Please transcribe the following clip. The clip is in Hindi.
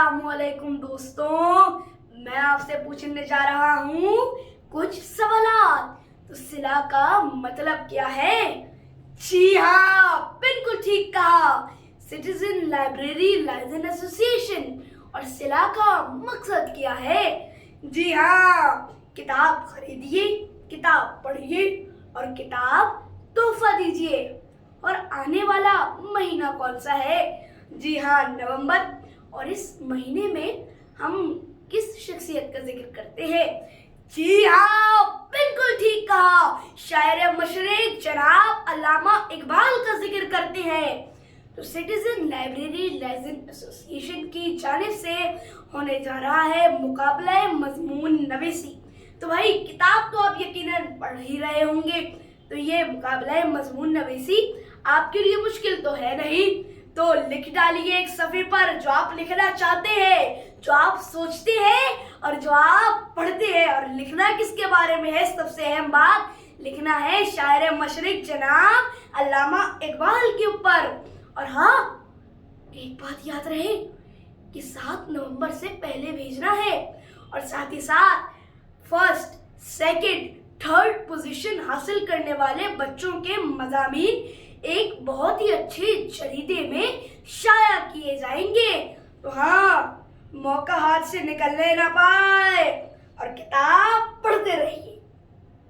अस्सलामुअलैकुम दोस्तों, मैं आपसे पूछने जा रहा हूँ कुछ सवालात। तो सिला का मतलब क्या है? जी हाँ, बिल्कुल ठीक कहा। Citizen library license association. और सिला का मकसद क्या है? जी हाँ, किताब खरीदिए, किताब पढ़िए और किताब तोहफा दीजिए। और आने वाला महीना कौन सा है? जी हाँ, नवंबर। और इस महीने में हम किस शख्सियत का जिक्र करते हैं? जी हाँ, बिल्कुल ठीक कहा। शायर मशरिक जनाब अल्लामा इकबाल का जिक्र करते हैं। तो सिटीजन लाइब्रेरी लाइसेंस एसोसिएशन की जानिब से होने जा रहा है मुकाबला मजमून नवीसी। तो भाई, किताब तो आप यकीनन पढ़ ही रहे होंगे। तो ये मुकाबला मजमून नवीसी आपके लिए मुश्किल तो है नहीं। तो लिख डालिए एक सफ़े पर जो आप लिखना चाहते हैं, जो आप सोचते हैं और जो आप पढ़ते हैं। और लिखना किसके बारे में है? सबसे अहम बात, लिखना है शायर मशरिक जनाब अल्लामा इकबाल के ऊपर। और हाँ, एक बात याद रहे कि 7 नवंबर से पहले भेजना है। और साथ ही साथ फर्स्ट, सेकंड, थर्ड पोजीशन हासिल करने वाले बच्चों के मज़ामीन एक बहुत ही अच्छे जरीदे में शाया किए जाएंगे। तो हाँ, मौका हाथ से निकलने ना पाए और किताब पढ़ते रहिए।